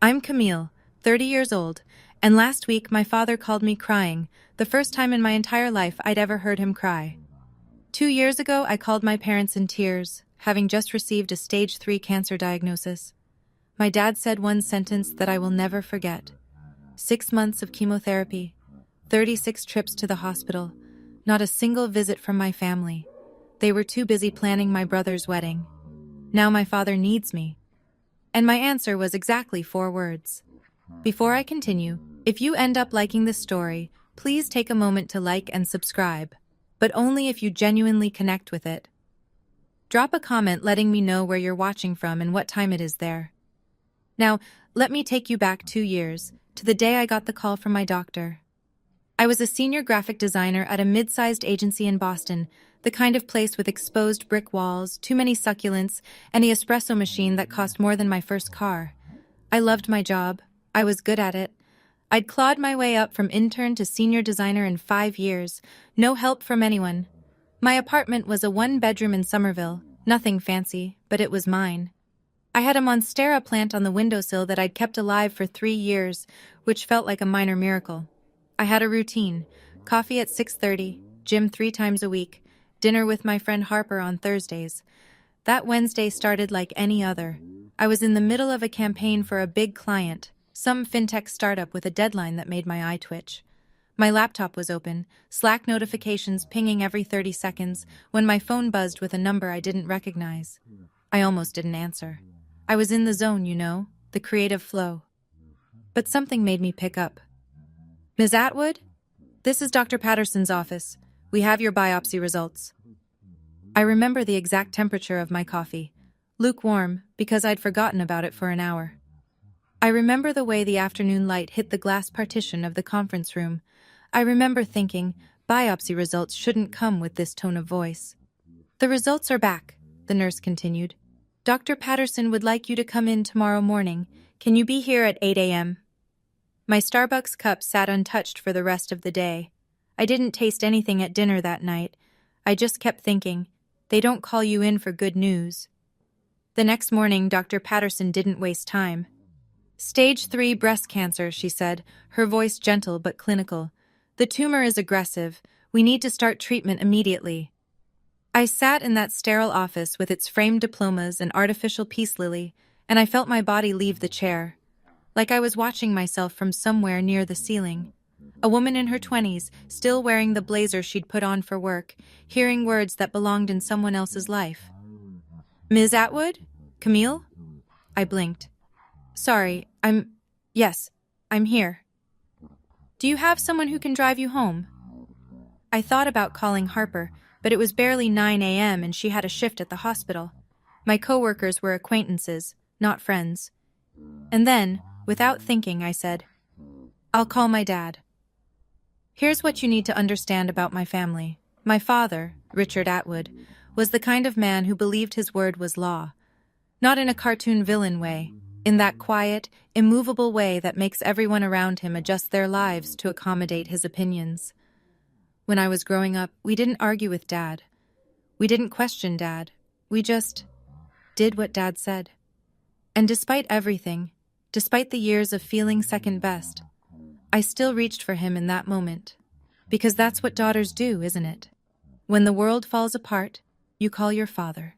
I'm Camille, 30 years old, and last week my father called me crying, the first time in my entire life I'd ever heard him cry. 2 years ago, I called my parents in tears, having just received a stage 3 cancer diagnosis. My dad said one sentence that I will never forget. 6 months of chemotherapy, 36 trips to the hospital, not a single visit from my family. They were too busy planning my brother's wedding. Now my father needs me. And my answer was exactly 4 words. Before I continue, if you end up liking this story, please take a moment to like and subscribe, but only if you genuinely connect with it. Drop a comment letting me know where you're watching from and what time it is there. Now, let me take you back 2 years, to the day I got the call from my doctor. I was a senior graphic designer at a mid-sized agency in Boston, the kind of place with exposed brick walls, too many succulents, and the espresso machine that cost more than my first car. I loved my job. I was good at it. I'd clawed my way up from intern to senior designer in 5 years, no help from anyone. My apartment was a 1-bedroom in Somerville, nothing fancy, but it was mine. I had a monstera plant on the windowsill that I'd kept alive for 3 years, which felt like a minor miracle. I had a routine: coffee at 6:30, gym 3 times a week, dinner with my friend Harper on Thursdays. That Wednesday started like any other. I was in the middle of a campaign for a big client, some fintech startup with a deadline that made my eye twitch. My laptop was open, Slack notifications pinging every 30 seconds, when my phone buzzed with a number I didn't recognize. I almost didn't answer. I was in the zone, the creative flow. But something made me pick up. "Ms. Atwood? This is Dr. Patterson's office. We have your biopsy results." I remember the exact temperature of my coffee. Lukewarm, because I'd forgotten about it for an hour. I remember the way the afternoon light hit the glass partition of the conference room. I remember thinking, biopsy results shouldn't come with this tone of voice. "The results are back," the nurse continued. "Dr. Patterson would like you to come in tomorrow morning. Can you be here at 8 a.m.? My Starbucks cup sat untouched for the rest of the day. I didn't taste anything at dinner that night. I just kept thinking, they don't call you in for good news. The next morning, Dr. Patterson didn't waste time. "Stage 3 breast cancer," she said, her voice gentle but clinical. "The tumor is aggressive. We need to start treatment immediately." I sat in that sterile office with its framed diplomas and artificial peace lily, and I felt my body leave the chair. Like I was watching myself from somewhere near the ceiling. A woman in her 20s, still wearing the blazer she'd put on for work, hearing words that belonged in someone else's life. "Ms. Atwood? Camille?" I blinked. "Sorry, Yes, I'm here. Do you have someone who can drive you home?" I thought about calling Harper, but it was barely 9 a.m. and she had a shift at the hospital. My coworkers were acquaintances, not friends. And then, without thinking, I said, "I'll call my dad." Here's what you need to understand about my family. My father, Richard Atwood, was the kind of man who believed his word was law. Not in a cartoon villain way, in that quiet, immovable way that makes everyone around him adjust their lives to accommodate his opinions. When I was growing up, we didn't argue with Dad. We didn't question Dad. We just did what Dad said. And despite everything, despite the years of feeling second best, I still reached for him in that moment. Because that's what daughters do, isn't it? When the world falls apart, you call your father.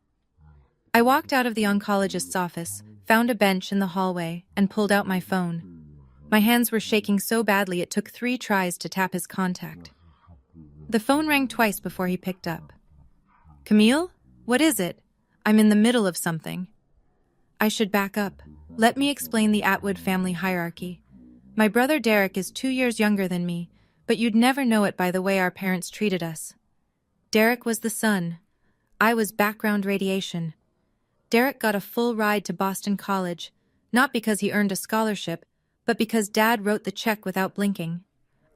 I walked out of the oncologist's office, found a bench in the hallway, and pulled out my phone. My hands were shaking so badly it took 3 tries to tap his contact. The phone rang twice before he picked up. "Camille? What is it? I'm in the middle of something." I should back up. Let me explain the Atwood family hierarchy. My brother Derek is 2 years younger than me, but you'd never know it by the way our parents treated us. Derek was the son. I was background radiation. Derek got a full ride to Boston College, not because he earned a scholarship, but because Dad wrote the check without blinking.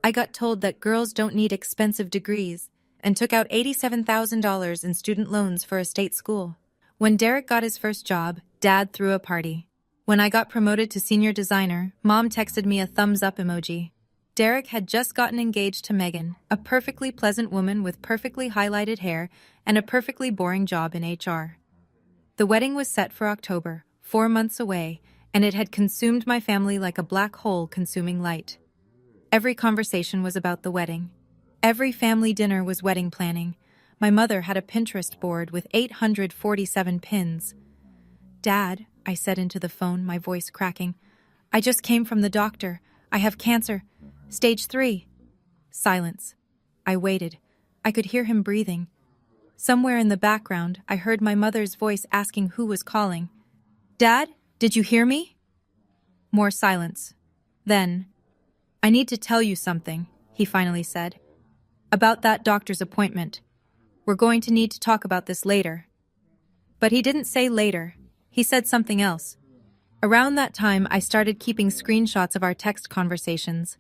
I got told that girls don't need expensive degrees, and took out $87,000 in student loans for a state school. When Derek got his first job, Dad threw a party. When I got promoted to senior designer, Mom texted me a thumbs-up emoji. Derek had just gotten engaged to Megan, a perfectly pleasant woman with perfectly highlighted hair and a perfectly boring job in HR. The wedding was set for October, 4 months away, and it had consumed my family like a black hole consuming light. Every conversation was about the wedding. Every family dinner was wedding planning. My mother had a Pinterest board with 847 pins. "Dad," I said into the phone, my voice cracking, "I just came from the doctor. I have cancer. Stage 3. Silence. I waited. I could hear him breathing. Somewhere in the background, I heard my mother's voice asking who was calling. "Dad, did you hear me?" More silence. Then, "I need to tell you something," he finally said. "About that doctor's appointment. We're going to need to talk about this later." But he didn't say later. He said something else. Around that time, I started keeping screenshots of our text conversations.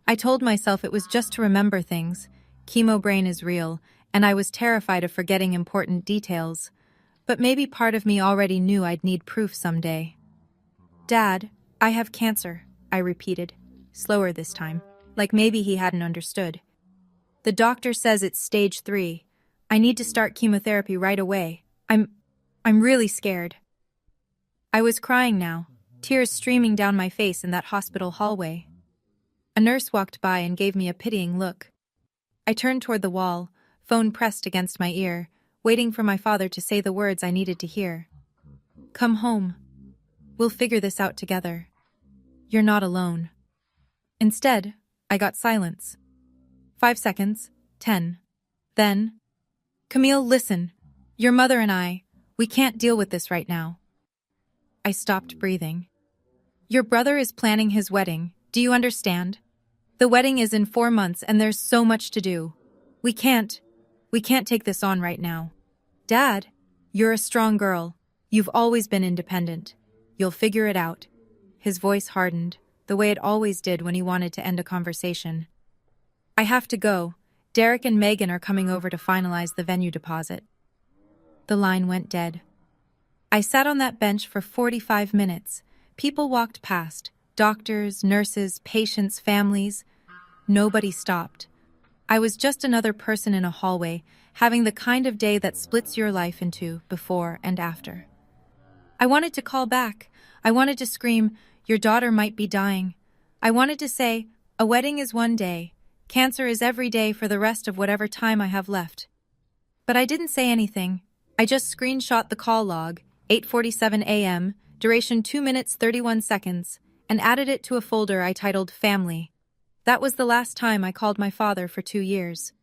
I told myself it was just to remember things. Chemo brain is real, and I was terrified of forgetting important details. But maybe part of me already knew I'd need proof someday. "Dad, I have cancer," I repeated, slower this time, like maybe he hadn't understood. "The doctor says it's stage 3. I need to start chemotherapy right away. I'm really scared." I was crying now, tears streaming down my face in that hospital hallway. A nurse walked by and gave me a pitying look. I turned toward the wall, phone pressed against my ear, waiting for my father to say the words I needed to hear. "Come home. We'll figure this out together. You're not alone." Instead, I got silence. 5 seconds, 10. Then, "Camille, listen. Your mother and we can't deal with this right now." I stopped breathing. "Your brother is planning his wedding. Do you understand? The wedding is in 4 months and there's so much to do. We can't take this on right now. Dad, you're a strong girl. You've always been independent. You'll figure it out." His voice hardened, the way it always did when he wanted to end a conversation. "I have to go. Derek and Megan are coming over to finalize the venue deposit." The line went dead. I sat on that bench for 45 minutes. People walked past. Doctors, nurses, patients, families. Nobody stopped. I was just another person in a hallway, having the kind of day that splits your life into before and after. I wanted to call back. I wanted to scream, "Your daughter might be dying." I wanted to say, "A wedding is one day. Cancer is every day for the rest of whatever time I have left." But I didn't say anything. I just screenshot the call log, 8:47 a.m., duration 2 minutes 31 seconds, and added it to a folder I titled Family. That was the last time I called my father for 2 years.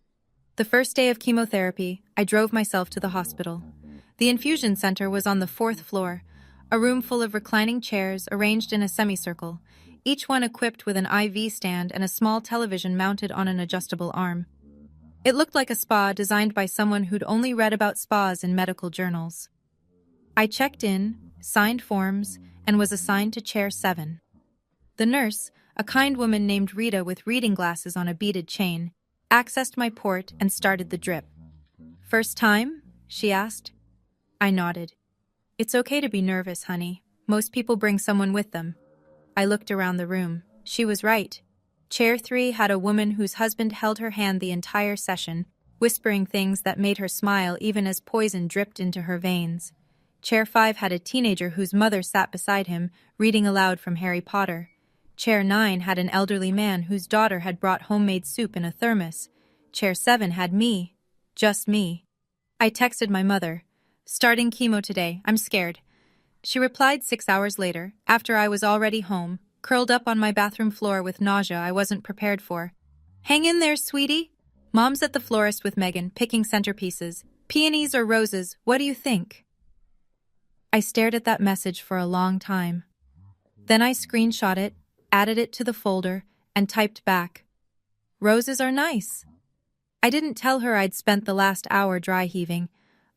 The first day of chemotherapy, I drove myself to the hospital. The infusion center was on the 4th floor, a room full of reclining chairs arranged in a semicircle, each one equipped with an IV stand and a small television mounted on an adjustable arm. It looked like a spa designed by someone who'd only read about spas in medical journals. I checked in, signed forms, and was assigned to chair 7. The nurse, a kind woman named Rita with reading glasses on a beaded chain, accessed my port and started the drip. "First time?" she asked. I nodded. "It's okay to be nervous, honey. Most people bring someone with them." I looked around the room. She was right. Chair 3 had a woman whose husband held her hand the entire session, whispering things that made her smile even as poison dripped into her veins. Chair 5 had a teenager whose mother sat beside him, reading aloud from Harry Potter. Chair 9 had an elderly man whose daughter had brought homemade soup in a thermos. Chair 7 had me. Just me. I texted my mother. "Starting chemo today. I'm scared." She replied 6 hours later, after I was already home, curled up on my bathroom floor with nausea I wasn't prepared for. "Hang in there, sweetie. Mom's at the florist with Megan, picking centerpieces. Peonies or roses, what do you think?" I stared at that message for a long time. Then I screenshot it, added it to the folder, and typed back, "Roses are nice." I didn't tell her I'd spent the last hour dry heaving.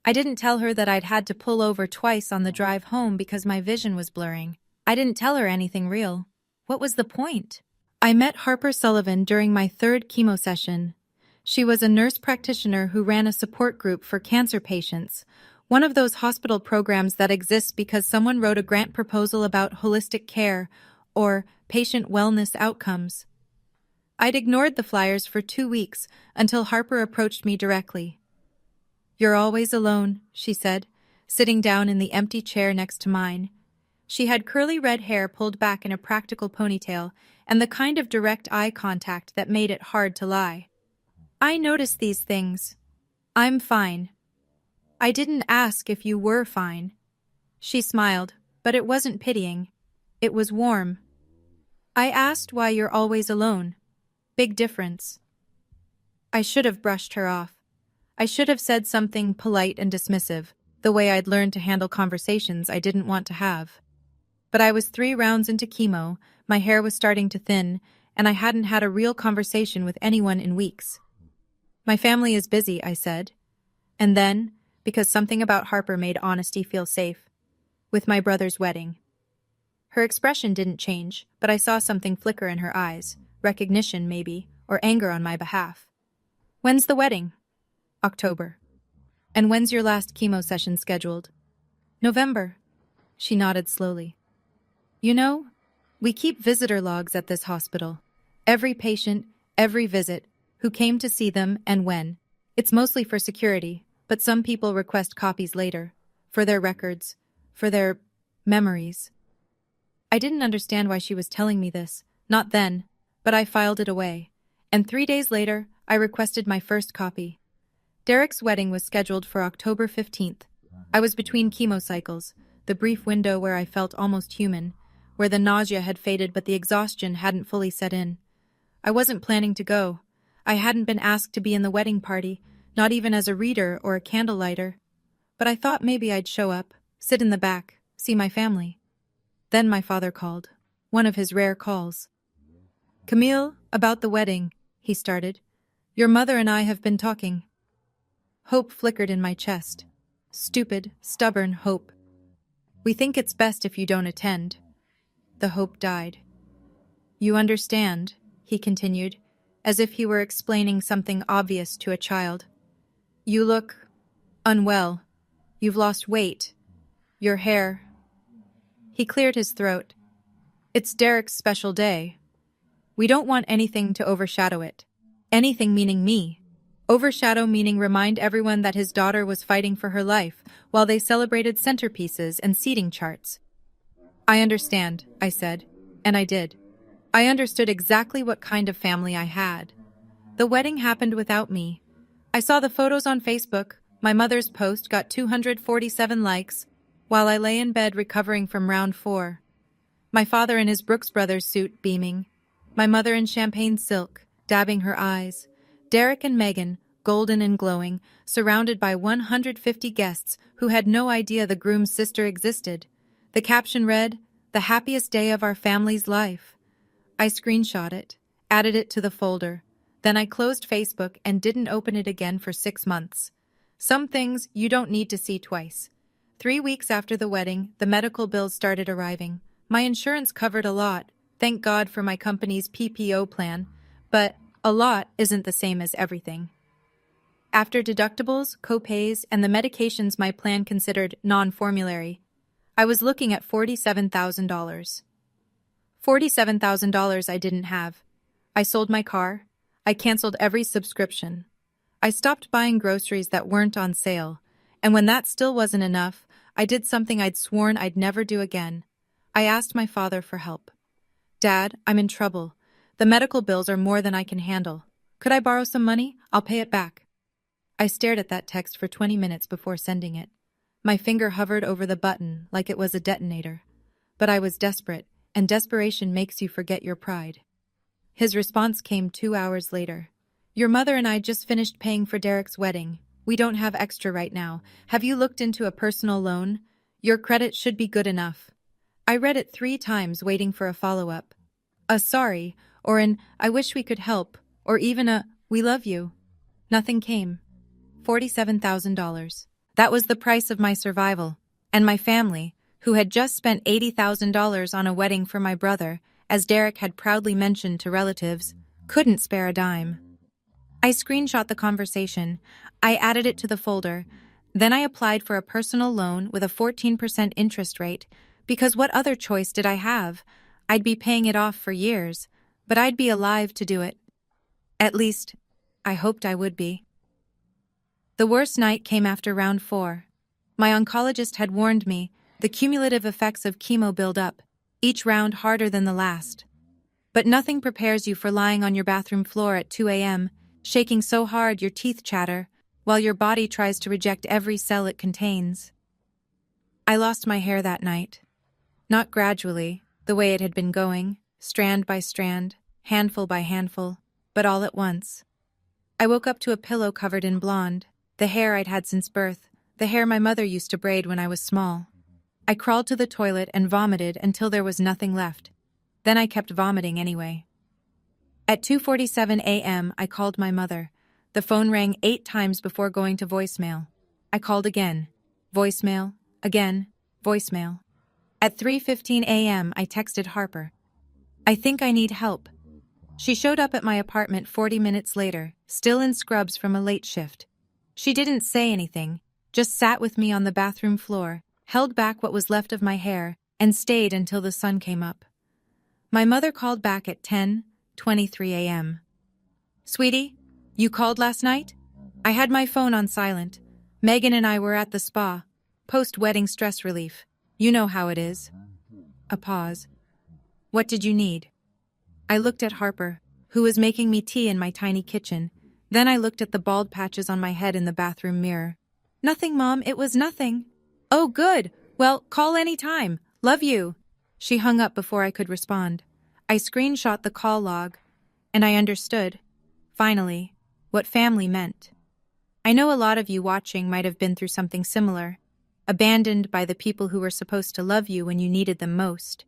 I didn't tell her that I'd had to pull over twice on the drive home because my vision was blurring. I didn't tell her anything real. What was the point? I met Harper Sullivan during my 3rd chemo session. She was a nurse practitioner who ran a support group for cancer patients, one of those hospital programs that exists because someone wrote a grant proposal about holistic care or patient wellness outcomes. I'd ignored the flyers for 2 weeks until Harper approached me directly. "You're always alone," she said, sitting down in the empty chair next to mine. She had curly red hair pulled back in a practical ponytail, and the kind of direct eye contact that made it hard to lie. I noticed these things. I'm fine. I didn't ask if you were fine. She smiled, but it wasn't pitying. It was warm. I asked why you're always alone. Big difference. I should have brushed her off. I should have said something polite and dismissive, the way I'd learned to handle conversations I didn't want to have. But I was 3 rounds into chemo, my hair was starting to thin, and I hadn't had a real conversation with anyone in weeks. My family is busy, I said. And then, because something about Harper made honesty feel safe, with my brother's wedding. Her expression didn't change, but I saw something flicker in her eyes, recognition maybe, or anger on my behalf. When's the wedding? October. And when's your last chemo session scheduled? November. She nodded slowly. You know, we keep visitor logs at this hospital. Every patient, every visit, who came to see them and when. It's mostly for security, but some people request copies later, for their records, for their memories. I didn't understand why she was telling me this, not then, but I filed it away, and 3 days later, I requested my first copy. Derek's wedding was scheduled for October 15th. I was between chemo cycles, the brief window where I felt almost human, where the nausea had faded but the exhaustion hadn't fully set in. I wasn't planning to go. I hadn't been asked to be in the wedding party, not even as a reader or a candlelighter. But I thought maybe I'd show up, sit in the back, see my family. Then my father called, one of his rare calls. Camille, about the wedding, he started. Your mother and I have been talking. Hope flickered in my chest. Stupid, stubborn hope. We think it's best if you don't attend. The hope died. You understand, he continued, as if he were explaining something obvious to a child. You look unwell. You've lost weight. Your hair. He cleared his throat. It's Derek's special day. We don't want anything to overshadow it. Anything meaning me. Overshadow meaning remind everyone that his daughter was fighting for her life while they celebrated centerpieces and seating charts. I understand, I said, and I did. I understood exactly what kind of family I had. The wedding happened without me. I saw the photos on Facebook. My mother's post got 247 likes, while I lay in bed recovering from round 4. My father in his Brooks Brothers suit beaming. My mother in champagne silk, dabbing her eyes. Derek and Megan, golden and glowing, surrounded by 150 guests who had no idea the groom's sister existed. The caption read, "The happiest day of our family's life." I screenshot it, added it to the folder. Then I closed Facebook and didn't open it again for 6 months. Some things you don't need to see twice. 3 weeks after the wedding, the medical bills started arriving. My insurance covered a lot, thank God for my company's PPO plan, but a lot isn't the same as everything. After deductibles, copays, and the medications my plan considered non-formulary, I was looking at $47,000. $47,000 I didn't have. I sold my car. I canceled every subscription. I stopped buying groceries that weren't on sale, and when that still wasn't enough, I did something I'd sworn I'd never do again. I asked my father for help. Dad, I'm in trouble. The medical bills are more than I can handle. Could I borrow some money? I'll pay it back. I stared at that text for 20 minutes before sending it. My finger hovered over the button like it was a detonator. But I was desperate, and desperation makes you forget your pride. His response came 2 hours later. Your mother and I just finished paying for Derek's wedding. We don't have extra right now. Have you looked into a personal loan? Your credit should be good enough. I read it 3 times waiting for a follow-up. A sorry, or an I wish we could help, or even a we love you. Nothing came. $47,000. That was the price of my survival, and my family, who had just spent $80,000 on a wedding for my brother, as Derek had proudly mentioned to relatives, couldn't spare a dime. I screenshot the conversation. I added it to the folder. Then I applied for a personal loan with a 14% interest rate, because what other choice did I have? I'd be paying it off for years, but I'd be alive to do it. At least, I hoped I would be. The worst night came after round 4. My oncologist had warned me, The cumulative effects of chemo build up, each round harder than the last. But nothing prepares you for lying on your bathroom floor at 2 a.m., shaking so hard your teeth chatter, while your body tries to reject every cell it contains. I lost my hair that night. Not gradually, the way it had been going, strand by strand, handful by handful, but all at once. I woke up to a pillow covered in blonde, the hair I'd had since birth, the hair my mother used to braid when I was small. I crawled to the toilet and vomited until there was nothing left. Then I kept vomiting anyway. At 2:47 a.m., I called my mother. The phone rang 8 times before going to voicemail. I called again. Voicemail. Again. Voicemail. At 3:15 a.m., I texted Harper. I think I need help. She showed up at my apartment 40 minutes later, still in scrubs from a late shift. She didn't say anything, just sat with me on the bathroom floor, held back what was left of my hair, and stayed until the sun came up. My mother called back at 10:23 a.m. Sweetie, you called last night? I had my phone on silent. Megan and I were at the spa. Post-wedding stress relief. You know how it is. A pause. What did you need? I looked at Harper, who was making me tea in my tiny kitchen. Then I looked at the bald patches on my head in the bathroom mirror. Nothing, Mom, it was nothing. Oh, good. Well, call any time. Love you. She hung up before I could respond. I screenshot the call log, and I understood, finally, what family meant. I know a lot of you watching might have been through something similar, abandoned by the people who were supposed to love you when you needed them most.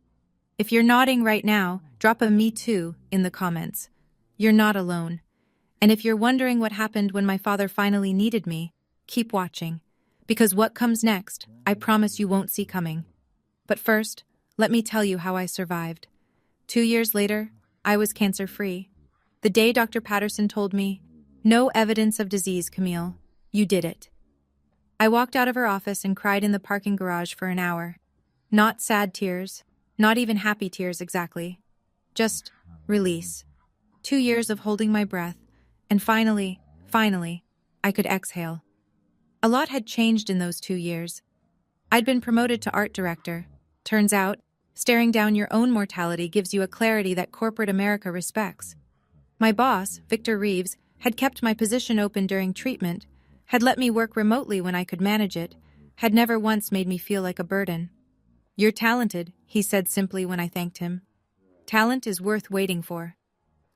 If you're nodding right now, drop a "me too" in the comments. You're not alone. And if you're wondering what happened when my father finally needed me, keep watching. Because what comes next, I promise you won't see coming. But first, let me tell you how I survived. 2 years later, I was cancer-free. The day Dr. Patterson told me, "No evidence of disease, Camille. You did it." I walked out of her office and cried in the parking garage for an hour. Not sad tears, not even happy tears exactly. Just release. 2 years of holding my breath, and finally, I could exhale. A lot had changed in those 2 years. I'd been promoted to art director. Turns out, staring down your own mortality gives you a clarity that corporate America respects. My boss, Victor Reeves, had kept my position open during treatment, had let me work remotely when I could manage it, had never once made me feel like a burden. "You're talented," he said simply when I thanked him. Talent is worth waiting for.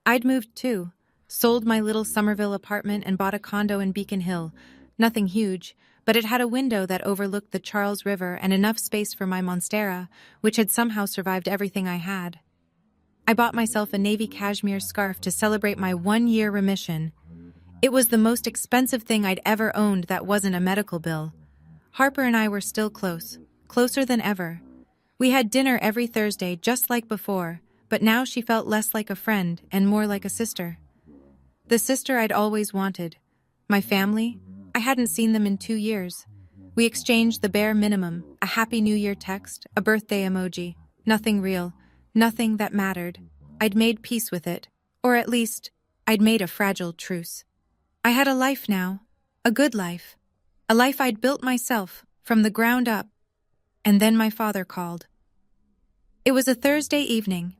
I'd moved too, sold my little Somerville apartment and bought a condo in Beacon Hill. Nothing huge, but it had a window that overlooked the Charles River and enough space for my monstera, which had somehow survived everything I had. I bought myself a navy cashmere scarf to celebrate my 1-year remission. It was the most expensive thing I'd ever owned that wasn't a medical bill. Harper and I were still close, closer than ever. We had dinner every Thursday just like before, but now she felt less like a friend and more like a sister. The sister I'd always wanted. My family? I hadn't seen them in 2 years. We exchanged the bare minimum, a Happy New Year text, a birthday emoji. Nothing real, nothing that mattered. I'd made peace with it, or at least, I'd made a fragile truce. I had a life now, a good life, a life I'd built myself, from the ground up. And then my father called. It was a Thursday evening.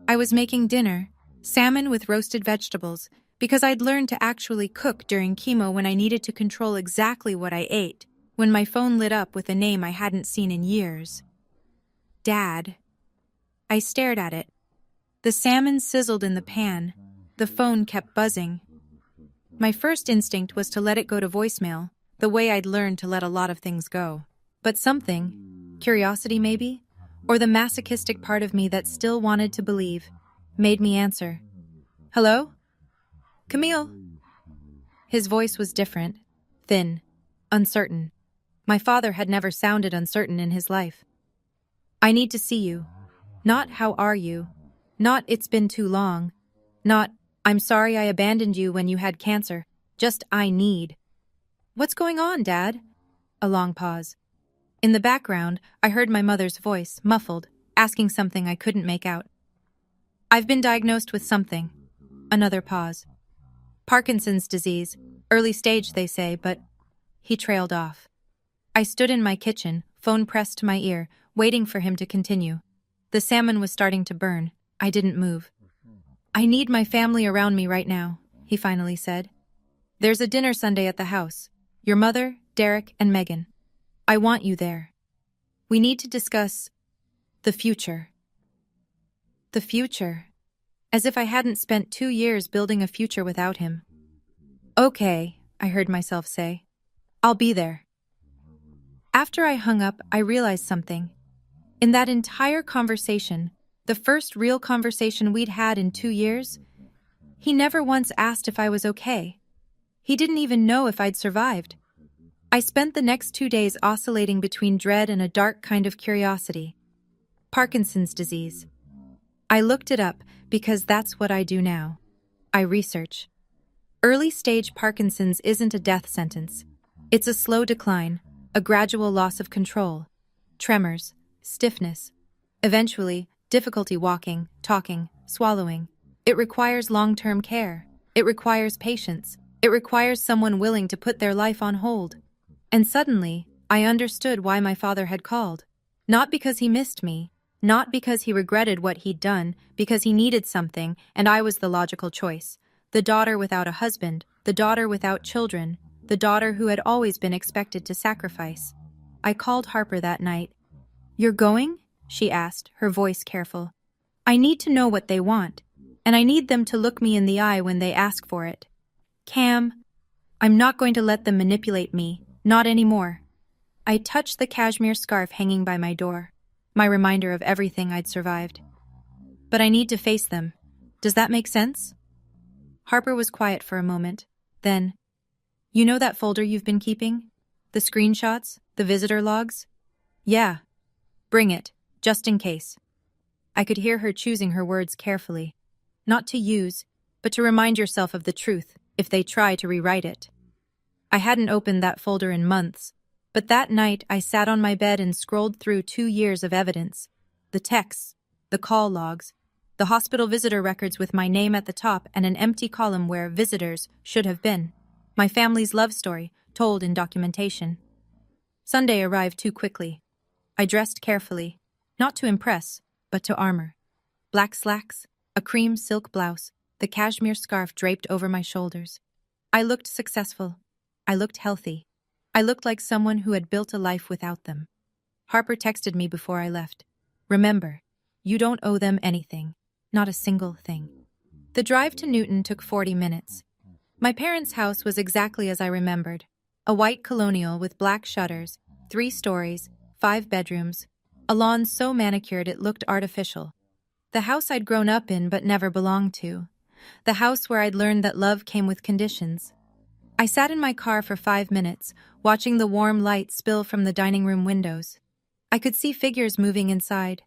I was making dinner, salmon with roasted vegetables, because I'd learned to actually cook during chemo when I needed to control exactly what I ate, when my phone lit up with a name I hadn't seen in years. Dad. I stared at it. The salmon sizzled in the pan. The phone kept buzzing. My first instinct was to let it go to voicemail, the way I'd learned to let a lot of things go. But something, curiosity maybe, or the masochistic part of me that still wanted to believe, made me answer. "Hello? Camille?" His voice was different, thin, uncertain. My father had never sounded uncertain in his life. "I need to see you. Not how are you. Not it's been too long. Not I'm sorry I abandoned you when you had cancer. Just I need." "What's going on, Dad?" A long pause. In the background, I heard my mother's voice, muffled, asking something I couldn't make out. "I've been diagnosed with something." Another pause. "Parkinson's disease. Early stage, they say, but..." He trailed off. I stood in my kitchen, phone pressed to my ear, waiting for him to continue. The salmon was starting to burn. I didn't move. "I need my family around me right now," he finally said. "There's a dinner Sunday at the house. Your mother, Derek, and Megan. I want you there. We need to discuss the future." The future. As if I hadn't spent 2 years building a future without him. "Okay," I heard myself say. "I'll be there." After I hung up, I realized something. In that entire conversation, the first real conversation we'd had in 2 years, he never once asked if I was okay. He didn't even know if I'd survived. I spent the next 2 days oscillating between dread and a dark kind of curiosity. Parkinson's disease. I looked it up because that's what I do now. I research. Early-stage Parkinson's isn't a death sentence. It's a slow decline, a gradual loss of control, tremors, stiffness, eventually difficulty walking, talking, swallowing. It requires long-term care. It requires patience. It requires someone willing to put their life on hold. And suddenly, I understood why my father had called. Not because he missed me, not because he regretted what he'd done, because he needed something, and I was the logical choice. The daughter without a husband, the daughter without children, the daughter who had always been expected to sacrifice. I called Harper that night. "You're going?" she asked, her voice careful. "I need to know what they want, and I need them to look me in the eye when they ask for it. Cam, I'm not going to let them manipulate me, not anymore." I touched the cashmere scarf hanging by my door, my reminder of everything I'd survived. "But I need to face them. Does that make sense?" Harper was quiet for a moment. Then, "You know that folder you've been keeping? The screenshots, the visitor logs?" "Yeah. Bring it, just in case." I could hear her choosing her words carefully. Not to use, but to remind yourself of the truth if they try to rewrite it. I hadn't opened that folder in months, but that night I sat on my bed and scrolled through 2 years of evidence. The texts, the call logs, the hospital visitor records with my name at the top and an empty column where visitors should have been. My family's love story, told in documentation. Sunday arrived too quickly. I dressed carefully, not to impress, but to armor. Black slacks, a cream silk blouse, the cashmere scarf draped over my shoulders. I looked successful. I looked healthy. I looked like someone who had built a life without them. Harper texted me before I left. "Remember, you don't owe them anything. Not a single thing." The drive to Newton took 40 minutes. My parents' house was exactly as I remembered. A white colonial with black shutters, 3 stories, 5 bedrooms, a lawn so manicured it looked artificial. The house I'd grown up in but never belonged to. The house where I'd learned that love came with conditions. I sat in my car for 5 minutes, watching the warm light spill from the dining room windows. I could see figures moving inside.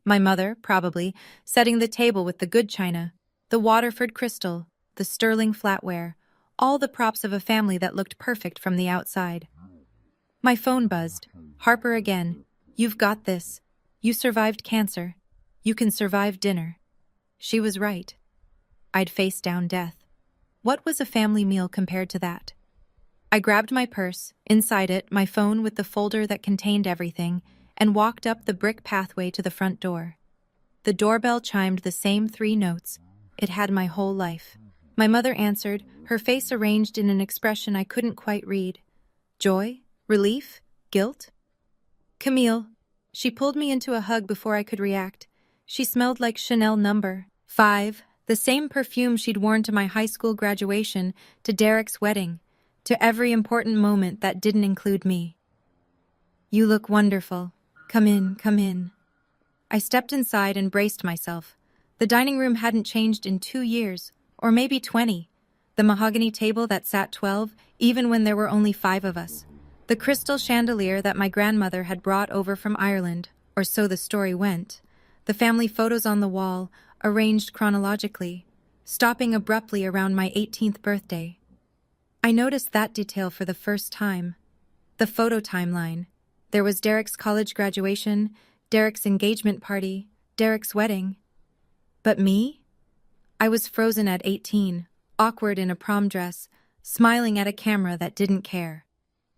My mother, probably, setting the table with the good china, the Waterford crystal, the sterling flatware, all the props of a family that looked perfect from the outside. My phone buzzed. Harper again. "You've got this. You survived cancer. You can survive dinner." She was right. I'd faced down death. What was a family meal compared to that? I grabbed my purse, inside it my phone with the folder that contained everything, and walked up the brick pathway to the front door. The doorbell chimed the same 3 notes. It had my whole life. My mother answered, her face arranged in an expression I couldn't quite read. Joy? Relief? Guilt? "Camille." She pulled me into a hug before I could react. She smelled like Chanel No. 5, the same perfume she'd worn to my high school graduation, to Derek's wedding, to every important moment that didn't include me. "You look wonderful. Come in, come in." I stepped inside and braced myself. The dining room hadn't changed in 2 years, or maybe 20. The mahogany table that sat 12, even when there were only 5 of us. The crystal chandelier that my grandmother had brought over from Ireland, or so the story went. The family photos on the wall, arranged chronologically, stopping abruptly around my 18th birthday. I noticed that detail for the first time. The photo timeline. There was Derek's college graduation, Derek's engagement party, Derek's wedding. But me? I was frozen at 18, awkward in a prom dress, smiling at a camera that didn't care.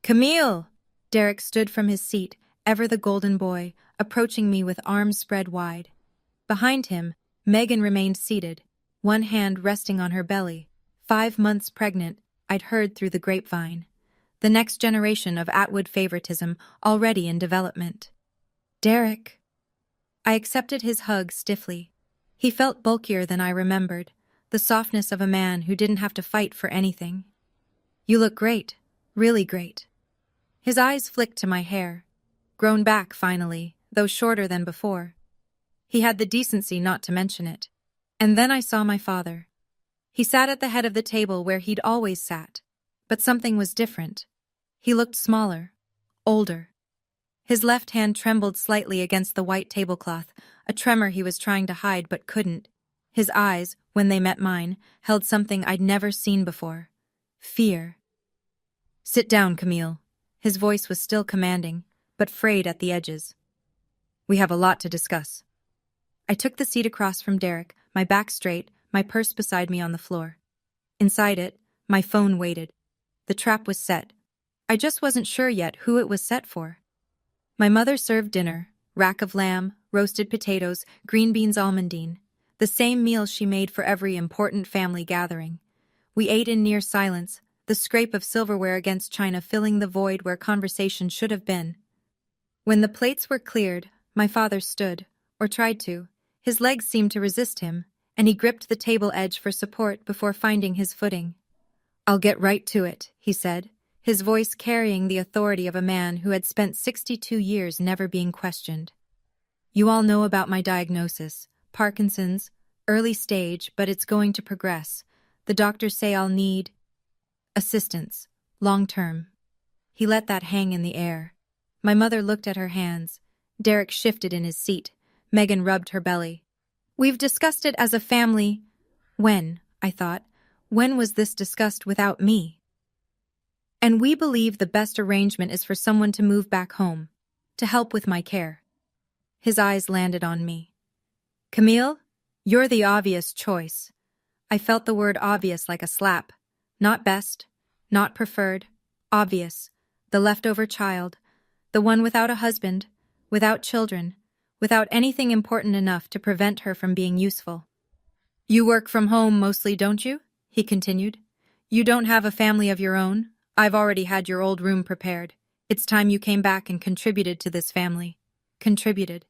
"Camille!" Derek stood from his seat, ever the golden boy, approaching me with arms spread wide. Behind him, Megan remained seated, one hand resting on her belly. 5 months pregnant, I'd heard through the grapevine. The next generation of Atwood favoritism already in development. Derek. I accepted his hug stiffly. He felt bulkier than I remembered, the softness of a man who didn't have to fight for anything. You look great, really great. His eyes flicked to my hair, grown back finally, though shorter than before. He had the decency not to mention it. And then I saw my father. He sat at the head of the table where he'd always sat, but something was different. He looked smaller, older. His left hand trembled slightly against the white tablecloth, a tremor he was trying to hide but couldn't. His eyes, when they met mine, held something I'd never seen before. Fear. Sit down, Camille. His voice was still commanding, but frayed at the edges. We have a lot to discuss. I took the seat across from Derek, my back straight, my purse beside me on the floor. Inside it, my phone waited. The trap was set. I just wasn't sure yet who it was set for. My mother served dinner, rack of lamb, roasted potatoes, green beans almondine, the same meal she made for every important family gathering. We ate in near silence, the scrape of silverware against china filling the void where conversation should have been. When the plates were cleared, my father stood, or tried to. His legs seemed to resist him, and he gripped the table edge for support before finding his footing. I'll get right to it, he said, his voice carrying the authority of a man who had spent 62 years never being questioned. You all know about my diagnosis, Parkinson's, early stage, but it's going to progress. The doctors say I'll need assistance, long term. He let that hang in the air. My mother looked at her hands. Derek shifted in his seat. Megan rubbed her belly. We've discussed it as a family. When, I thought, when was this discussed without me? And we believe the best arrangement is for someone to move back home, to help with my care. His eyes landed on me. Camille, you're the obvious choice. I felt the word obvious like a slap. Not best, not preferred, obvious. The leftover child, the one without a husband, without children, without anything important enough to prevent her from being useful. You work from home mostly, don't you? He continued. You don't have a family of your own? I've already had your old room prepared. It's time you came back and contributed to this family. Contributed.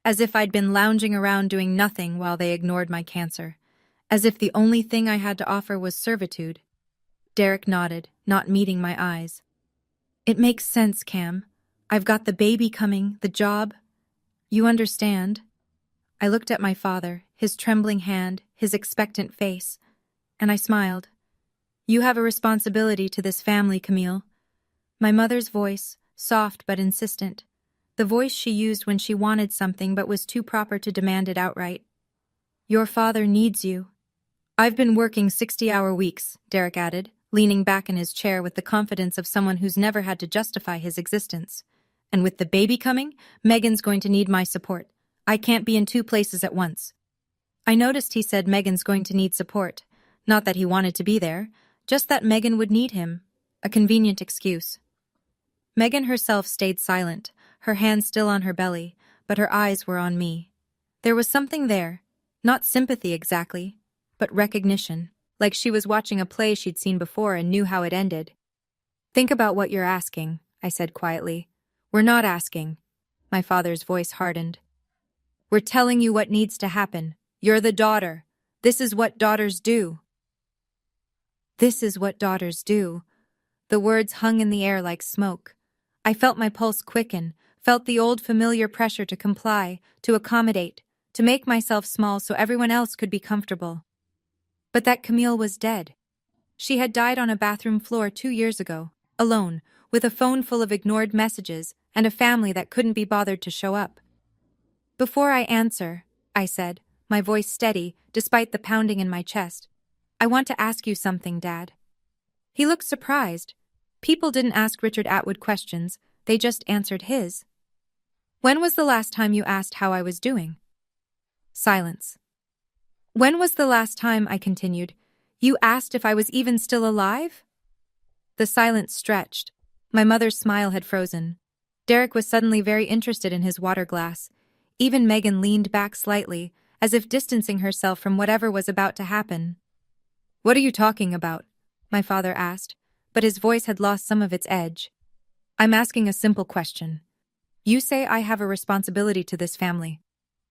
As if I'd been lounging around doing nothing while they ignored my cancer. As if the only thing I had to offer was servitude. Derek nodded, not meeting my eyes. It makes sense, Cam. I've got the baby coming, the job. You understand? I looked at my father, his trembling hand, his expectant face, and I smiled. You have a responsibility to this family, Camille. My mother's voice, soft but insistent. The voice she used when she wanted something but was too proper to demand it outright. Your father needs you. I've been working 60-hour weeks, Derek added, leaning back in his chair with the confidence of someone who's never had to justify his existence. And with the baby coming, Megan's going to need my support. I can't be in 2 places at once. I noticed he said Megan's going to need support. Not that he wanted to be there, just that Megan would need him. A convenient excuse. Megan herself stayed silent, her hand still on her belly, but her eyes were on me. There was something there, not sympathy exactly, but recognition, like she was watching a play she'd seen before and knew how it ended. Think about what you're asking, I said quietly. We're not asking. My father's voice hardened. We're telling you what needs to happen. You're the daughter. This is what daughters do. This is what daughters do. The words hung in the air like smoke. I felt my pulse quicken, felt the old familiar pressure to comply, to accommodate, to make myself small so everyone else could be comfortable. But that Camille was dead. She had died on a bathroom floor 2 years ago, alone, with a phone full of ignored messages and a family that couldn't be bothered to show up. Before I answer, I said, my voice steady despite the pounding in my chest, I want to ask you something, Dad. He looked surprised. People didn't ask Richard Atwood questions, they just answered his. When was the last time you asked how I was doing? Silence. When was the last time, I continued, you asked if I was even still alive? The silence stretched. My mother's smile had frozen. Derek was suddenly very interested in his water glass. Even Megan leaned back slightly, as if distancing herself from whatever was about to happen. "What are you talking about?" my father asked, but his voice had lost some of its edge. "I'm asking a simple question. You say I have a responsibility to this family.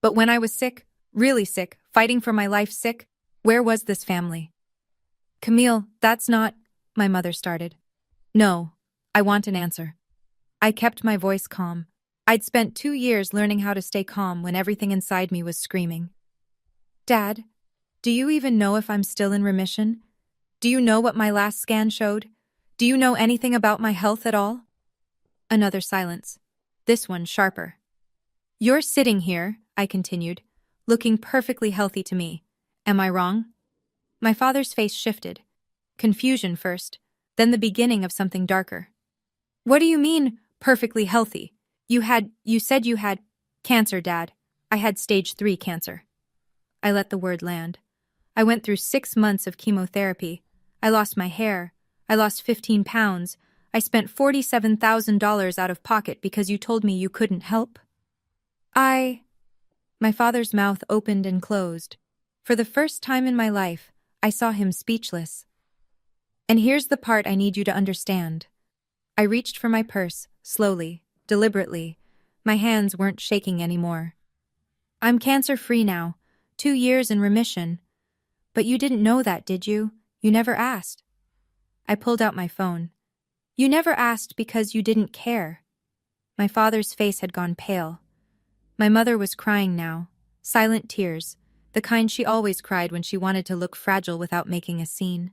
But when I was sick, really sick, fighting for my life sick, where was this family?" "Camille, that's not," my mother started. "No, I want an answer." I kept my voice calm. I'd spent 2 years learning how to stay calm when everything inside me was screaming. "Dad, do you even know if I'm still in remission? Do you know what my last scan showed? Do you know anything about my health at all?" Another silence. This one sharper. "You're sitting here," I continued, "looking perfectly healthy to me. Am I wrong?" My father's face shifted. Confusion first, then the beginning of something darker. "What do you mean, perfectly healthy? You said you had cancer, Dad. I had stage 3 cancer." I let the word land. I went through 6 months of chemotherapy. I lost my hair. I lost 15 pounds. I spent $47,000 out of pocket because you told me you couldn't help. My father's mouth opened and closed. For the first time in my life, I saw him speechless. "And here's the part I need you to understand." I reached for my purse, slowly, deliberately. My hands weren't shaking anymore. "I'm cancer-free now, 2 years in remission. But you didn't know that, did you? You never asked." I pulled out my phone. "You never asked because you didn't care." My father's face had gone pale. My mother was crying now, silent tears, the kind she always cried when she wanted to look fragile without making a scene.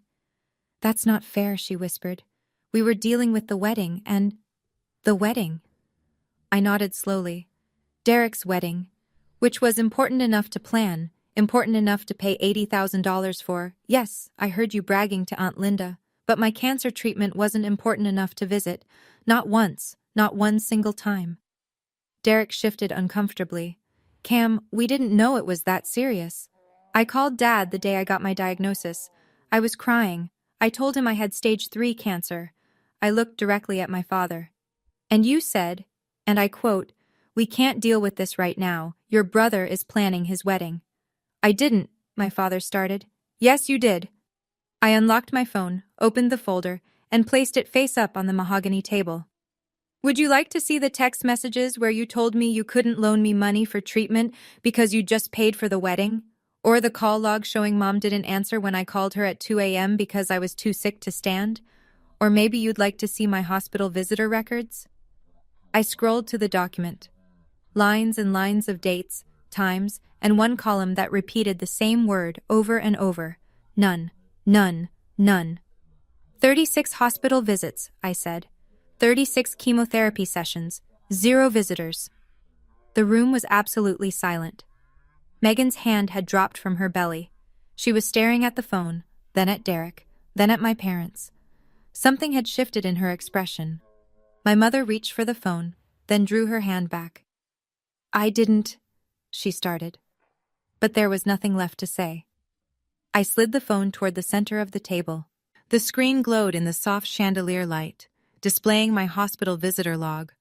"That's not fair," she whispered. "We were dealing with the wedding and—" "The wedding?" I nodded slowly. Derek's wedding, which was important enough to plan, important enough to pay $80,000 for. Yes, I heard you bragging to Aunt Linda, but my cancer treatment wasn't important enough to visit. Not once, not one single time. Derek shifted uncomfortably. "Cam, we didn't know it was that serious. I called Dad the day I got my diagnosis. I was crying. I told him I had stage 3 cancer." I looked directly at my father. "And you said, and I quote, 'We can't deal with this right now. Your brother is planning his wedding.'" "I didn't," my father started. "Yes, you did." I unlocked my phone, opened the folder, and placed it face up on the mahogany table. "Would you like to see the text messages where you told me you couldn't loan me money for treatment because you just paid for the wedding? Or the call log showing Mom didn't answer when I called her at 2 a.m. because I was too sick to stand? Or maybe you'd like to see my hospital visitor records?" I scrolled to the document. Lines and lines of dates, times, and one column that repeated the same word over and over. None, none, none. 36 hospital visits, I said. 36 chemotherapy sessions, 0 visitors. The room was absolutely silent. Megan's hand had dropped from her belly. She was staring at the phone, then at Derek, then at my parents. Something had shifted in her expression. My mother reached for the phone, then drew her hand back. "I didn't," she started. But there was nothing left to say. I slid the phone toward the center of the table. The screen glowed in the soft chandelier light, displaying my hospital visitor log,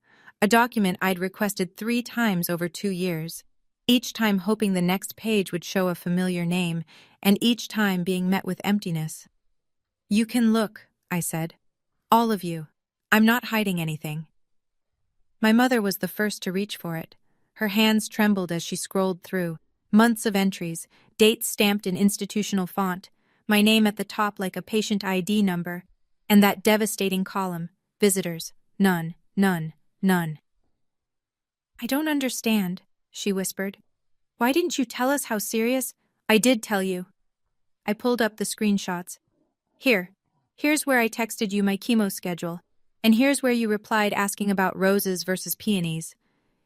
a document I'd requested 3 times over 2 years, each time hoping the next page would show a familiar name, and each time being met with emptiness. "You can look," I said. "All of you. I'm not hiding anything." My mother was the first to reach for it. Her hands trembled as she scrolled through. Months of entries, dates stamped in institutional font, my name at the top like a patient ID number, and that devastating column, visitors, none, none, none. "I don't understand," she whispered. "Why didn't you tell us how serious—" "I did tell you." I pulled up the screenshots. Here's where I texted you my chemo schedule, and here's where you replied asking about roses versus peonies.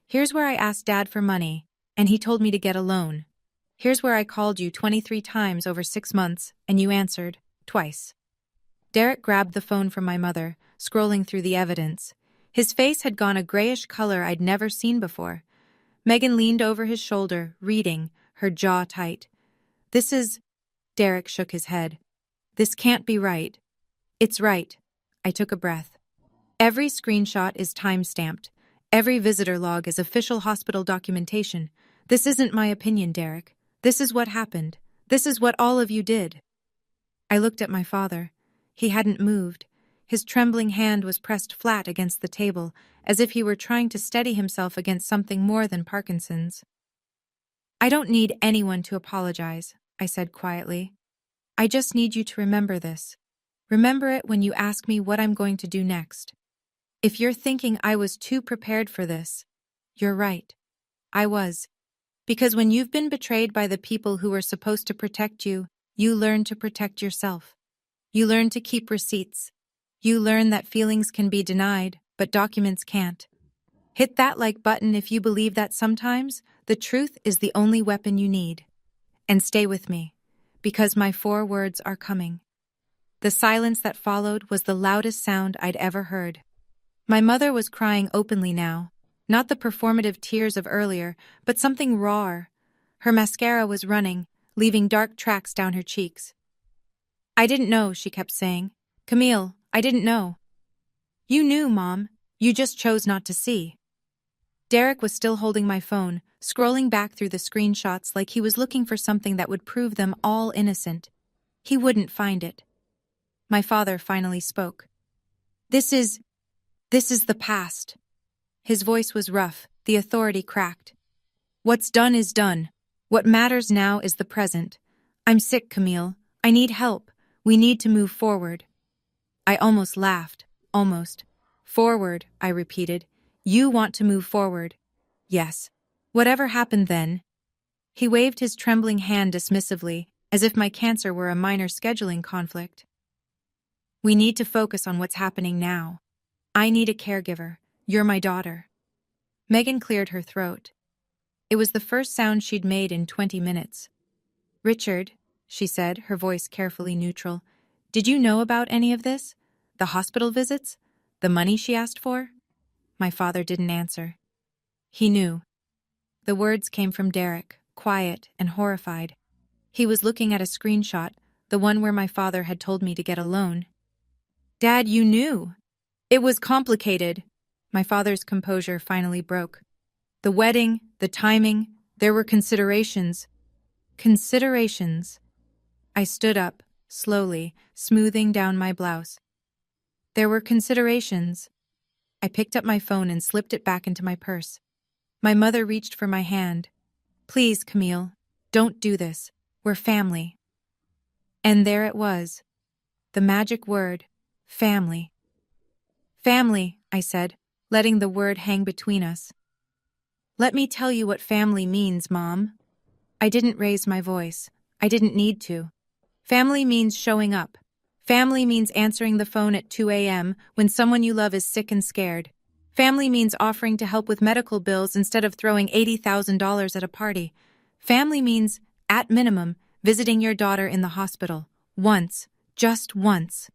Here's where I asked Dad for money, and he told me to get a loan. Here's where I called you 23 times over 6 months, and you answered, twice. Derek grabbed the phone from my mother, scrolling through the evidence. His face had gone a grayish color I'd never seen before. Megan leaned over his shoulder, reading, her jaw tight. "This is—" Derek shook his head. "This can't be right." "It's right." I took a breath. "Every screenshot is time-stamped. Every visitor log is official hospital documentation. This isn't my opinion, Derek. This is what happened. This is what all of you did. I looked at my father. He hadn't moved. His trembling hand was pressed flat against the table, as if he were trying to steady himself against something more than Parkinson's. I don't need anyone to apologize, I said quietly. I just need you to remember this. Remember it when you ask me what I'm going to do next. If you're thinking I was too prepared for this, you're right. I was. Because when you've been betrayed by the people who were supposed to protect you, you learn to protect yourself. You learn to keep receipts. You learn that feelings can be denied, but documents can't. Hit that like button if you believe that sometimes the truth is the only weapon you need. And stay with me, because my 4 words are coming. The silence that followed was the loudest sound I'd ever heard. My mother was crying openly now, not the performative tears of earlier, but something rawer. Her mascara was running, leaving dark tracks down her cheeks. I didn't know, she kept saying. Camille, I didn't know. You knew, Mom. You just chose not to see. Derek was still holding my phone, scrolling back through the screenshots like he was looking for something that would prove them all innocent. He wouldn't find it. My father finally spoke. This is the past. His voice was rough, the authority cracked. What's done is done. What matters now is the present. I'm sick, Camille. I need help. We need to move forward. I almost laughed. Almost. Forward, I repeated. You want to move forward. Yes. Whatever happened then? He waved his trembling hand dismissively, as if my cancer were a minor scheduling conflict. We need to focus on what's happening now. I need a caregiver. You're my daughter. Megan cleared her throat. It was the first sound she'd made in 20 minutes. Richard, she said, her voice carefully neutral, did you know about any of this? The hospital visits? The money she asked for? My father didn't answer. He knew. The words came from Derek, quiet and horrified. He was looking at a screenshot, the one where my father had told me to get a loan. Dad, you knew. It was complicated. My father's composure finally broke. The wedding, the timing, there were considerations. Considerations. I stood up, slowly, smoothing down my blouse. There were considerations. I picked up my phone and slipped it back into my purse. My mother reached for my hand. Please, Camille, don't do this. We're family. And there it was. The magic word, family. Family, I said, letting the word hang between us. Let me tell you what family means, Mom. I didn't raise my voice. I didn't need to. Family means showing up. Family means answering the phone at 2 a.m. when someone you love is sick and scared. Family means offering to help with medical bills instead of throwing $80,000 at a party. Family means, at minimum, visiting your daughter in the hospital. Once. Just once.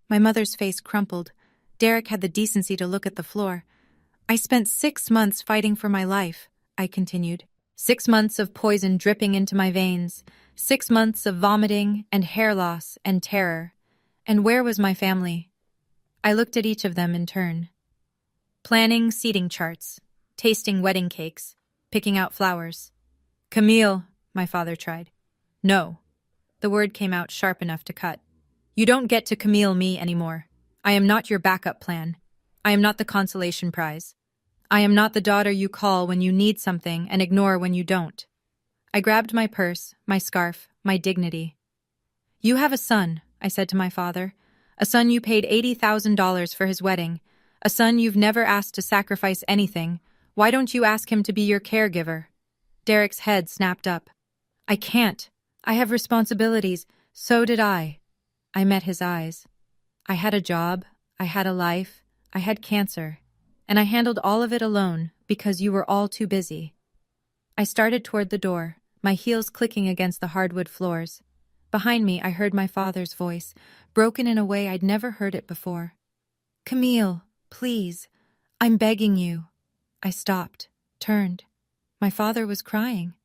My mother's face crumpled. Derek had the decency to look at the floor. I spent 6 months fighting for my life, I continued. 6 months of poison dripping into my veins. 6 months of vomiting and hair loss and terror. And where was my family? I looked at each of them in turn. Planning seating charts, tasting wedding cakes, picking out flowers. Camille, my father tried. No. The word came out sharp enough to cut. You don't get to Camille me anymore. I am not your backup plan. I am not the consolation prize. I am not the daughter you call when you need something and ignore when you don't. I grabbed my purse, my scarf, my dignity. You have a son, I said to my father. A son you paid $80,000 for his wedding. A son you've never asked to sacrifice anything. Why don't you ask him to be your caregiver? Derek's head snapped up. I can't. I have responsibilities. So did I. I met his eyes. I had a job. I had a life. I had cancer. And I handled all of it alone because you were all too busy. I started toward the door, my heels clicking against the hardwood floors. Behind me, I heard my father's voice, broken in a way I'd never heard it before. Camille, please, I'm begging you. I stopped, turned. My father was crying.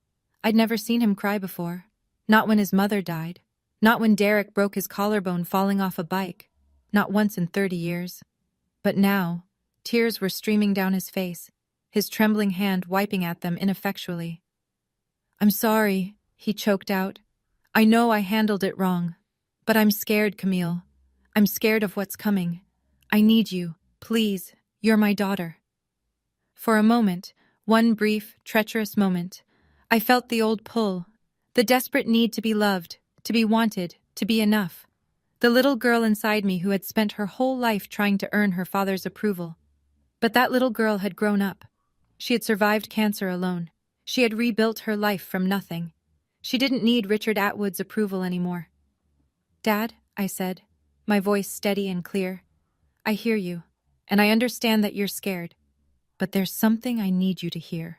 I'd never seen him cry before. Not when his mother died. Not when Derek broke his collarbone falling off a bike. Not once in 30 years. But now, Tears were streaming down his face, his trembling hand wiping at them ineffectually. "I'm sorry," he choked out. "I know I handled it wrong. But I'm scared, Camille. I'm scared of what's coming. I need you. Please, you're my daughter." For a moment, one brief, treacherous moment, I felt the old pull, the desperate need to be loved, to be wanted, to be enough. The little girl inside me who had spent her whole life trying to earn her father's approval. But that little girl had grown up. She had survived cancer alone. She had rebuilt her life from nothing. She didn't need Richard Atwood's approval anymore. "Dad," I said, my voice steady and clear, "I hear you, and I understand that you're scared. But there's something I need you to hear."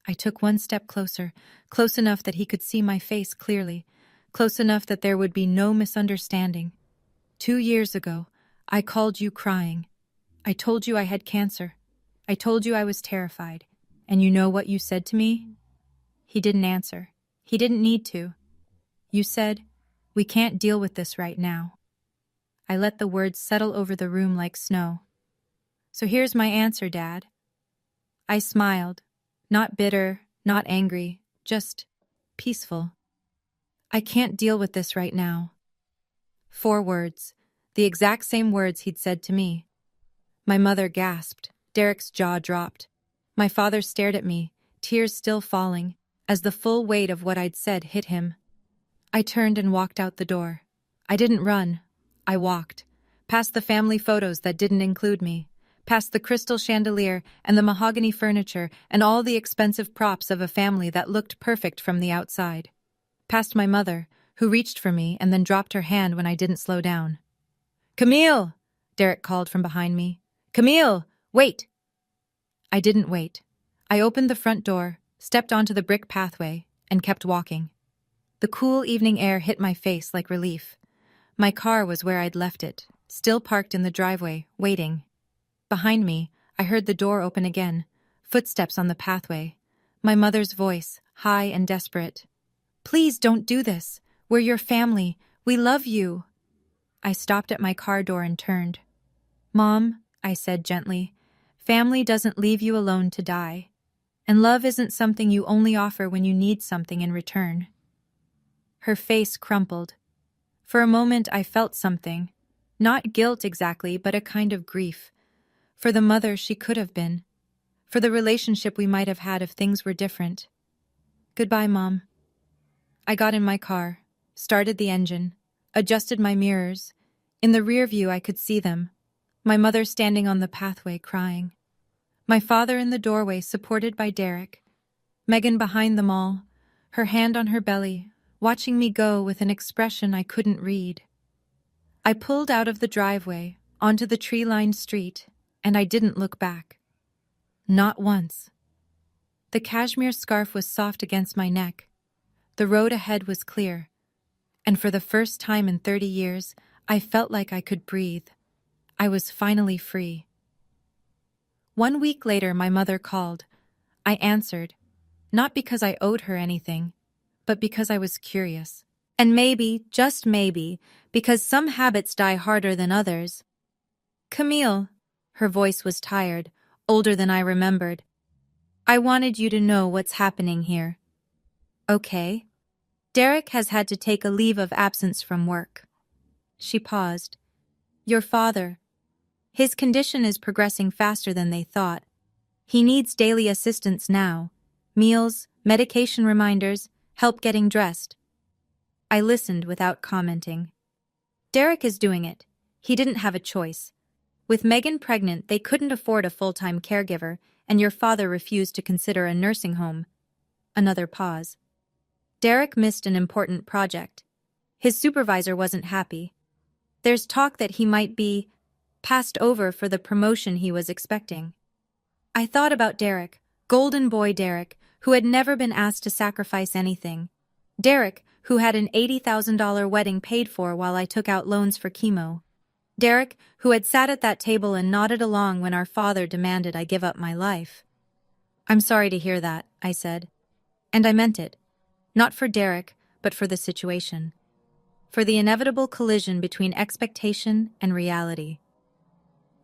I took one step closer, close enough that he could see my face clearly, close enough that there would be no misunderstanding. 2 years ago, I called you crying. I told you I had cancer. I told you I was terrified. And you know what you said to me? He didn't answer. He didn't need to. You said, "We can't deal with this right now." I let the words settle over the room like snow. "So here's my answer, Dad." I smiled. Not bitter, not angry, just peaceful. "I can't deal with this right now." 4 words, the exact same words he'd said to me. My mother gasped. Derek's jaw dropped. My father stared at me, tears still falling, as the full weight of what I'd said hit him. I turned and walked out the door. I didn't run. I walked. Past the family photos that didn't include me. Past the crystal chandelier and the mahogany furniture and all the expensive props of a family that looked perfect from the outside. Past my mother, who reached for me and then dropped her hand when I didn't slow down. "Camille!" Derek called from behind me. "Camille! Wait!" I didn't wait. I opened the front door, stepped onto the brick pathway, and kept walking. The cool evening air hit my face like relief. My car was where I'd left it, still parked in the driveway, waiting. Behind me, I heard the door open again, footsteps on the pathway. My mother's voice, high and desperate. "Please don't do this. We're your family. We love you." I stopped at my car door and turned. "Mom," I said gently, "family doesn't leave you alone to die. And love isn't something you only offer when you need something in return." Her face crumpled. For a moment I felt something. Not guilt exactly, but a kind of grief. For the mother she could have been. For the relationship we might have had if things were different. "Goodbye, Mom." I got in my car, started the engine, adjusted my mirrors. In the rear view I could see them. My mother standing on the pathway crying. My father in the doorway supported by Derek. Megan behind them all, her hand on her belly, watching me go with an expression I couldn't read. I pulled out of the driveway, onto the tree-lined street, and I didn't look back. Not once. The cashmere scarf was soft against my neck. The road ahead was clear. And for the first time in 30 years, I felt like I could breathe. I was finally free. 1 week later, my mother called. I answered, not because I owed her anything, but because I was curious. And maybe, just maybe, because some habits die harder than others. "Camille," her voice was tired, older than I remembered. "I wanted you to know what's happening here." "Okay." "Derek has had to take a leave of absence from work." She paused. "Your father. His condition is progressing faster than they thought. He needs daily assistance now. Meals, medication reminders, help getting dressed." I listened without commenting. "Derek is doing it. He didn't have a choice. With Megan pregnant, they couldn't afford a full-time caregiver, and your father refused to consider a nursing home." Another pause. "Derek missed an important project. His supervisor wasn't happy. There's talk that he might be passed over for the promotion he was expecting." I thought about Derek, golden boy Derek, who had never been asked to sacrifice anything. Derek, who had an $80,000 wedding paid for while I took out loans for chemo. Derek, who had sat at that table and nodded along when our father demanded I give up my life. "I'm sorry to hear that," I said. And I meant it. Not for Derek, but for the situation. For the inevitable collision between expectation and reality.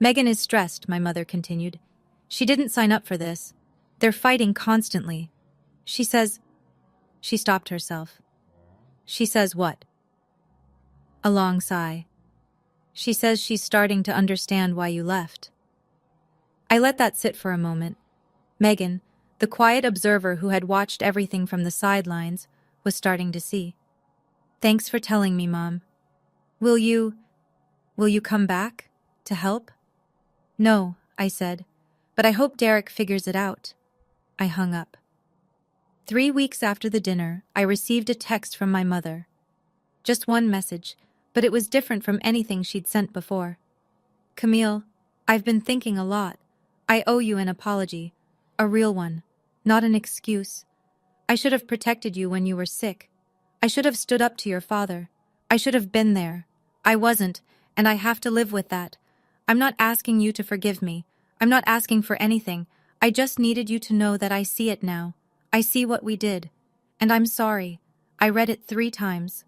Megan is stressed, my mother continued. She didn't sign up for this. They're fighting constantly. She says... She stopped herself. She says what? A long sigh. She says she's starting to understand why you left. I let that sit for a moment. Megan, the quiet observer who had watched everything from the sidelines, was starting to see. Thanks for telling me, Mom. Will you come back? To help? No, I said, but I hope Derek figures it out. I hung up. 3 weeks after the dinner, I received a text from my mother. Just one message, but it was different from anything she'd sent before. Camille, I've been thinking a lot. I owe you an apology. A real one, not an excuse. I should have protected you when you were sick. I should have stood up to your father. I should have been there. I wasn't, and I have to live with that. I'm not asking you to forgive me. I'm not asking for anything. I just needed you to know that I see it now. I see what we did. And I'm sorry. I read it 3 times.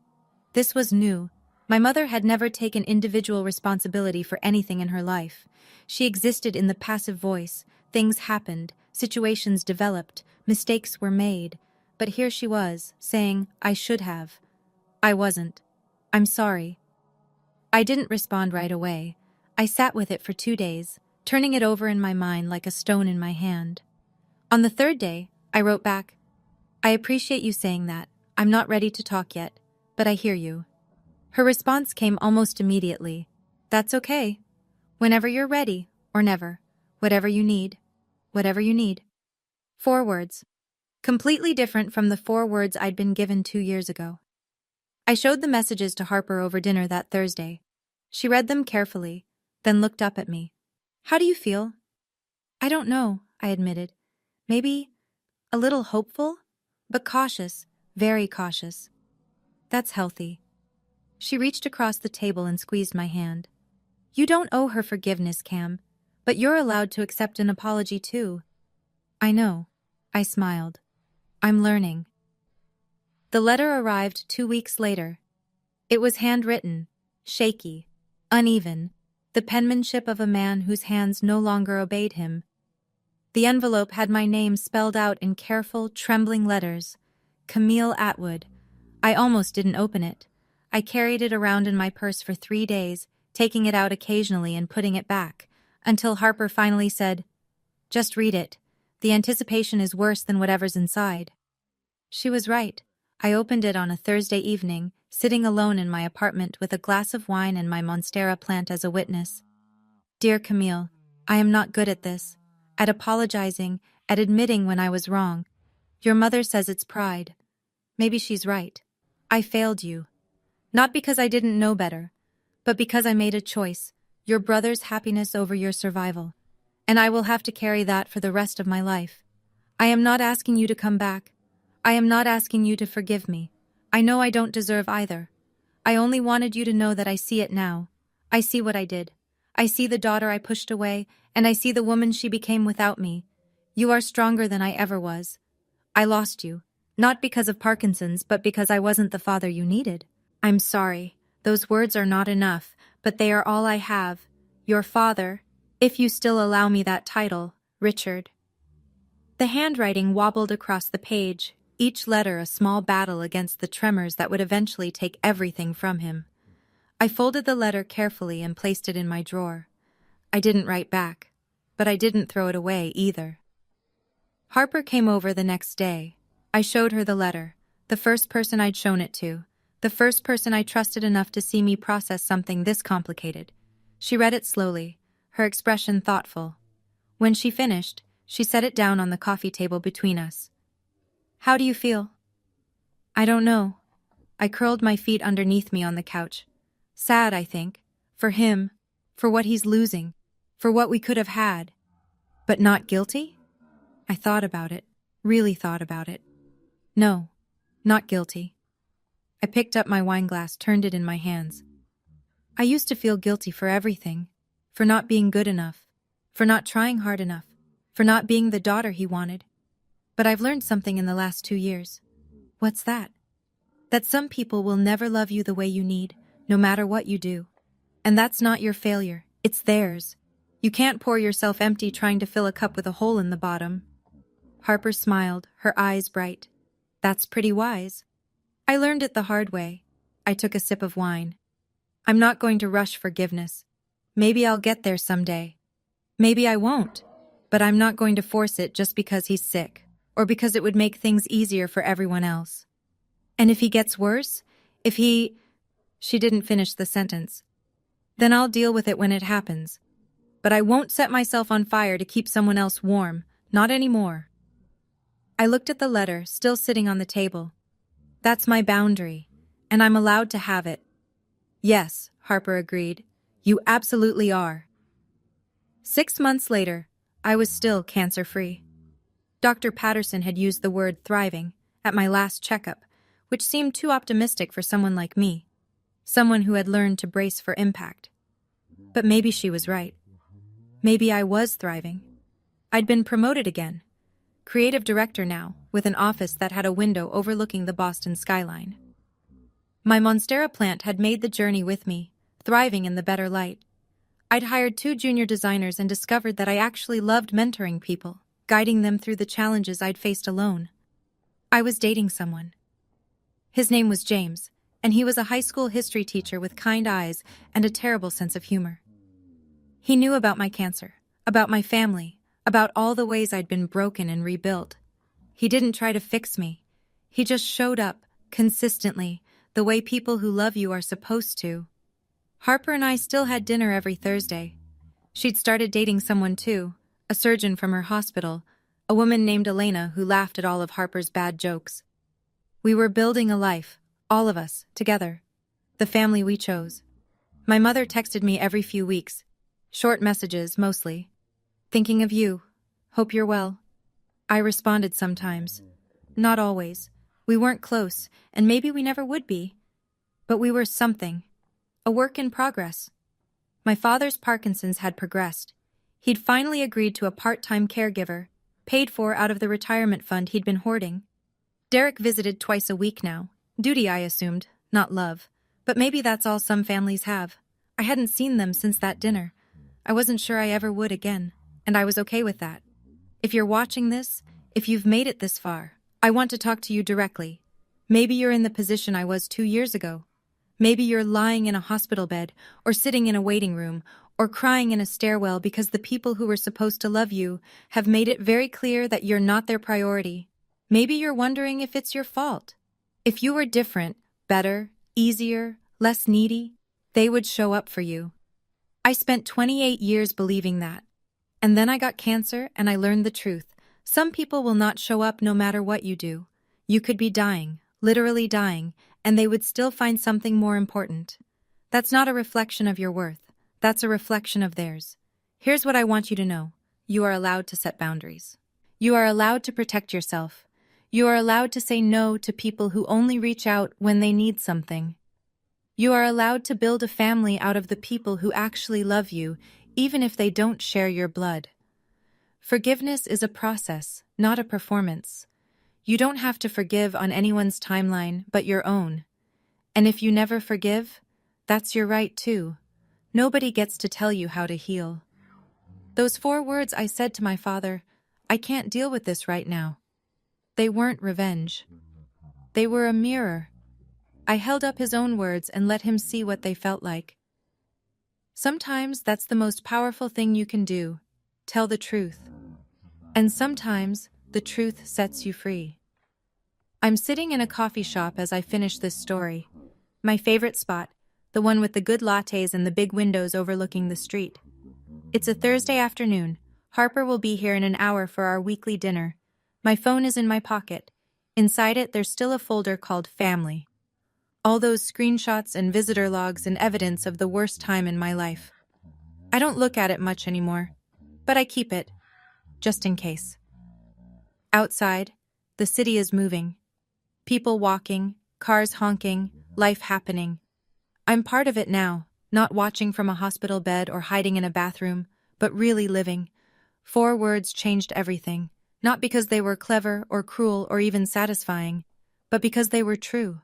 This was new. My mother had never taken individual responsibility for anything in her life. She existed in the passive voice. Things happened. Situations developed. Mistakes were made. But here she was, saying, I should have. I wasn't. I'm sorry. I didn't respond right away. I sat with it for 2 days, turning it over in my mind like a stone in my hand. On the 3rd day, I wrote back, I appreciate you saying that. I'm not ready to talk yet, but I hear you. Her response came almost immediately. That's okay. Whenever you're ready, or never. Whatever you need. Whatever you need. 4 words. Completely different from the 4 words I'd been given 2 years ago. I showed the messages to Harper over dinner that Thursday. She read them carefully, then looked up at me. How do you feel? I don't know, I admitted. Maybe a little hopeful, but cautious, very cautious. That's healthy. She reached across the table and squeezed my hand. You don't owe her forgiveness, Cam, but you're allowed to accept an apology too. I know. I smiled. I'm learning. The letter arrived 2 weeks later. It was handwritten, shaky, uneven, the penmanship of a man whose hands no longer obeyed him. The envelope had my name spelled out in careful, trembling letters. Camille Atwood. I almost didn't open it. I carried it around in my purse for 3 days, taking it out occasionally and putting it back, until Harper finally said, Just read it. The anticipation is worse than whatever's inside. She was right. I opened it on a Thursday evening, sitting alone in my apartment with a glass of wine and my Monstera plant as a witness. Dear Camille, I am not good at this. At apologizing, at admitting when I was wrong. Your mother says it's pride. Maybe she's right. I failed you. Not because I didn't know better, but because I made a choice, your brother's happiness over your survival. And I will have to carry that for the rest of my life. I am not asking you to come back. I am not asking you to forgive me. I know I don't deserve either. I only wanted you to know that I see it now. I see what I did. I see the daughter I pushed away, and I see the woman she became without me. You are stronger than I ever was. I lost you, not because of Parkinson's, but because I wasn't the father you needed. I'm sorry. Those words are not enough, but they are all I have. Your father, if you still allow me that title, Richard. The handwriting wobbled across the page, each letter a small battle against the tremors that would eventually take everything from him. I folded the letter carefully and placed it in my drawer. I didn't write back, but I didn't throw it away either. Harper came over the next day. I showed her the letter, the first person I'd shown it to, the first person I trusted enough to see me process something this complicated. She read it slowly, her expression thoughtful. When she finished, she set it down on the coffee table between us. How do you feel? I don't know. I curled my feet underneath me on the couch. Sad, I think. For him. For what he's losing. For what we could have had. But not guilty? I thought about it. Really thought about it. No, not guilty. I picked up my wineglass, turned it in my hands. I used to feel guilty for everything. For not being good enough. For not trying hard enough. For not being the daughter he wanted. But I've learned something in the last 2 years. What's that? That some people will never love you the way you need, no matter what you do. And that's not your failure, it's theirs. You can't pour yourself empty trying to fill a cup with a hole in the bottom. Harper smiled, her eyes bright. That's pretty wise. I learned it the hard way. I took a sip of wine. I'm not going to rush forgiveness. Maybe I'll get there someday. Maybe I won't. But I'm not going to force it just because he's sick, or because it would make things easier for everyone else. And if he gets worse, She didn't finish the sentence. Then I'll deal with it when it happens. But I won't set myself on fire to keep someone else warm, not anymore. I looked at the letter, still sitting on the table. That's my boundary, and I'm allowed to have it. Yes, Harper agreed. You absolutely are. 6 months later, I was still cancer-free. Dr. Patterson had used the word thriving at my last checkup, which seemed too optimistic for someone like me, someone who had learned to brace for impact. But maybe she was right. Maybe I was thriving. I'd been promoted again. Creative director now, with an office that had a window overlooking the Boston skyline. My Monstera plant had made the journey with me, thriving in the better light. I'd hired 2 junior designers and discovered that I actually loved mentoring people, guiding them through the challenges I'd faced alone. I was dating someone. His name was James, and he was a high school history teacher with kind eyes and a terrible sense of humor. He knew about my cancer, about my family, about all the ways I'd been broken and rebuilt. He didn't try to fix me. He just showed up, consistently, the way people who love you are supposed to. Harper and I still had dinner every Thursday. She'd started dating someone too, a surgeon from her hospital, a woman named Elena who laughed at all of Harper's bad jokes. We were building a life, all of us, together. The family we chose. My mother texted me every few weeks. Short messages, mostly. Thinking of you. Hope you're well. I responded sometimes. Not always. We weren't close, and maybe we never would be. But we were something. A work in progress. My father's Parkinson's had progressed. He'd finally agreed to a part-time caregiver, paid for out of the retirement fund he'd been hoarding. Derek visited twice a week now. Duty, I assumed, not love. But maybe that's all some families have. I hadn't seen them since that dinner. I wasn't sure I ever would again, and I was okay with that. If you're watching this, if you've made it this far, I want to talk to you directly. Maybe you're in the position I was 2 years ago. Maybe you're lying in a hospital bed, or sitting in a waiting room, or crying in a stairwell because the people who were supposed to love you have made it very clear that you're not their priority. Maybe you're wondering if it's your fault. If you were different, better, easier, less needy, they would show up for you. I spent 28 years believing that. And then I got cancer and I learned the truth. Some people will not show up no matter what you do. You could be dying, literally dying, and they would still find something more important. That's not a reflection of your worth. That's a reflection of theirs. Here's what I want you to know. You are allowed to set boundaries. You are allowed to protect yourself. You are allowed to say no to people who only reach out when they need something. You are allowed to build a family out of the people who actually love you, even if they don't share your blood. Forgiveness is a process, not a performance. You don't have to forgive on anyone's timeline but your own. And if you never forgive, that's your right too. Nobody gets to tell you how to heal. Those 4 words I said to my father, I can't deal with this right now. They weren't revenge. They were a mirror. I held up his own words and let him see what they felt like. Sometimes that's the most powerful thing you can do, tell the truth. And sometimes the truth sets you free. I'm sitting in a coffee shop as I finish this story. My favorite spot, the one with the good lattes and the big windows overlooking the street. It's a Thursday afternoon. Harper will be here in an hour for our weekly dinner. My phone is in my pocket. Inside it, there's still a folder called Family. All those screenshots and visitor logs and evidence of the worst time in my life. I don't look at it much anymore, but I keep it, just in case. Outside, the city is moving. People walking, cars honking, life happening. I'm part of it now, not watching from a hospital bed or hiding in a bathroom, but really living. 4 words changed everything, not because they were clever or cruel or even satisfying, but because they were true.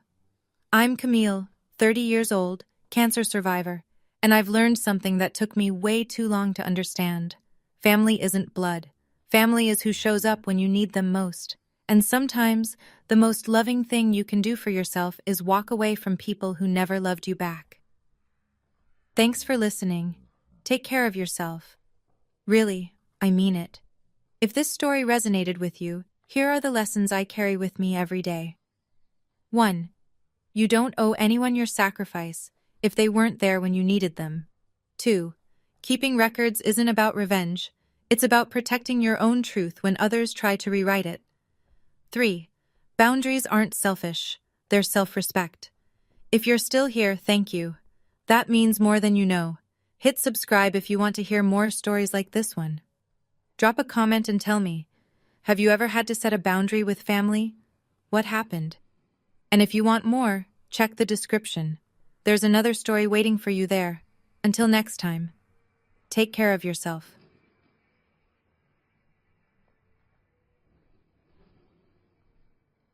I'm Camille, 30 years old, cancer survivor, And I've learned something that took me way too long to understand. Family isn't blood. Family is who shows up when you need them most. And sometimes, the most loving thing you can do for yourself is walk away from people who never loved you back. Thanks for listening. Take care of yourself. Really, I mean it. If this story resonated with you, here are the lessons I carry with me every day. 1. You don't owe anyone your sacrifice if they weren't there when you needed them. 2. Keeping records isn't about revenge. It's about protecting your own truth when others try to rewrite it. 3. Boundaries aren't selfish. They're self-respect. If you're still here, thank you. That means more than you know. Hit subscribe if you want to hear more stories like this one. Drop a comment and tell me, have you ever had to set a boundary with family? What happened? And if you want more, check the description. There's another story waiting for you there. Until next time, take care of yourself.